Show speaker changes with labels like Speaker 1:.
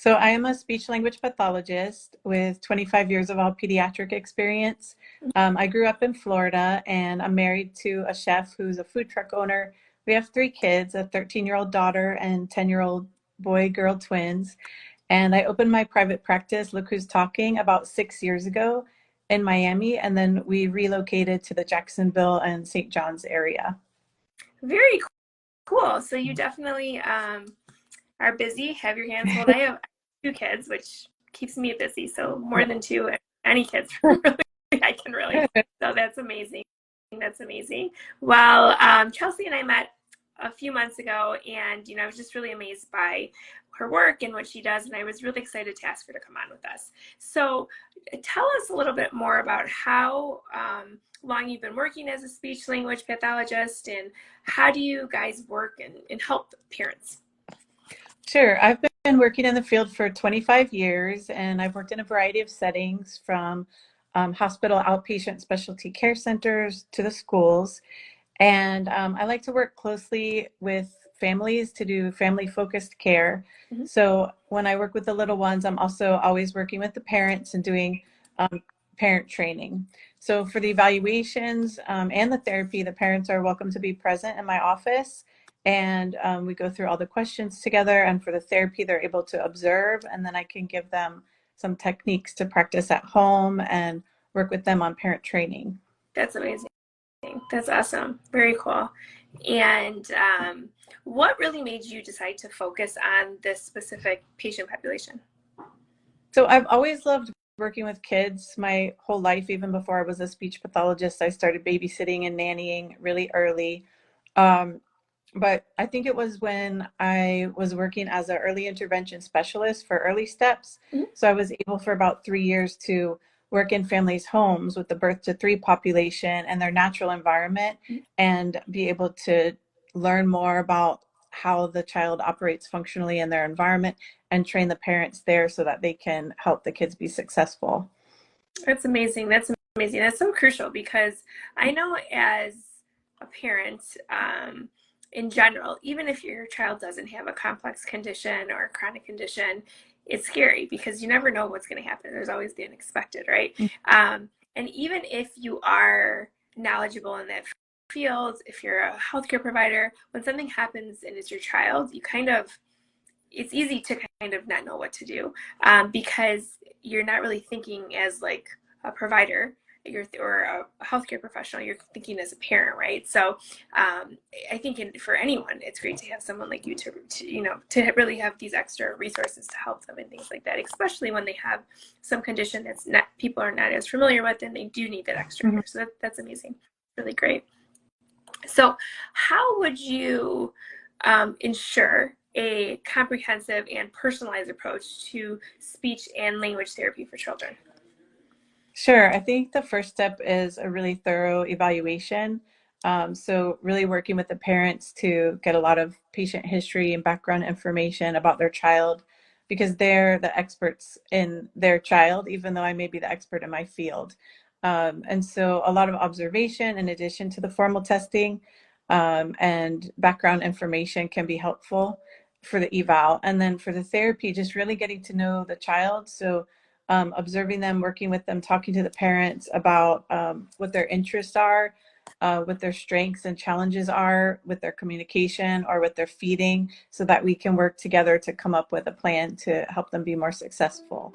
Speaker 1: So I am a speech language pathologist with 25 years of all pediatric experience. I grew up in Florida and I'm married to a chef who's a food truck owner. We have three kids, a 13-year-old daughter and 10-year-old boy-girl twins. And I opened my private practice, Look Who's Talking, about 6 years ago in Miami. And then we relocated to the Jacksonville and St. John's area.
Speaker 2: Very cool. So you definitely are busy, have your hands full. I have two kids, which keeps me busy. So more than two, any kids, really, I can relate. So that's amazing. That's amazing. Well, Chelsea and I met a few months ago, and I was just really amazed by her work and what she does, and I was really excited to ask her to come on with us. So tell us a little bit more about how long you've been working as a speech language pathologist, and how do you guys work and help parents?
Speaker 1: Sure. I've been working in the field for 25 years, and I've worked in a variety of settings from hospital outpatient specialty care centers to the schools. And I like to work closely with families to do family-focused care.
Speaker 2: Mhm.
Speaker 1: So when I work with the little ones, I'm also always working with the parents and doing parent training. So for the evaluations and the therapy, the parents are welcome to be present in my office. And we go through all the questions together. And for the therapy, they're able to observe. And then I can give them some techniques to practice at home and work with them on parent training.
Speaker 2: That's amazing. That's awesome. Very cool. And what really made you decide to focus on this specific patient population?
Speaker 1: So I've always loved working with kids my whole life. Even before I was a speech pathologist, I started babysitting and nannying really early. Um, but I think it was when I was working as an early intervention specialist for early steps.
Speaker 2: Mhm.
Speaker 1: So I was able for about 3 years to work in families' homes with the birth to three population and their natural environment,
Speaker 2: Mhm.
Speaker 1: and be able to learn more about how the child operates functionally in their environment and train the parents there so that they can help the kids be successful.
Speaker 2: That's amazing. That's amazing. That's so crucial because I know as a parent, in general, even if your child doesn't have a complex condition or a chronic condition, it's scary because you never know what's going to happen. There's always the unexpected, right? And even if you are knowledgeable in that field, if you're a healthcare provider, when something happens and it's your child, it's easy to kind of not know what to do because you're not really thinking as like a provider or a healthcare professional. You're thinking as a parent, right? So I think for anyone, it's great to have someone like you to really have these extra resources to help them and things like that, especially when they have some condition that's not people are not as familiar with, and they do need that extra
Speaker 1: Mhm.
Speaker 2: care. So that's amazing, really great. So how would you ensure a comprehensive and personalized approach to speech and language therapy for children?
Speaker 1: Sure. I think the first step is a really thorough evaluation. So really working with the parents to get a lot of patient history and background information about their child, because they're the experts in their child, even though I may be the expert in my field. And so a lot of observation in addition to the formal testing and background information can be helpful for the eval. And then for the therapy, just really getting to know the child. So observing them, working with them, talking to the parents about what their interests are, what their strengths and challenges are with their communication or with their feeding, so that we can work together to come up with a plan to help them be more successful.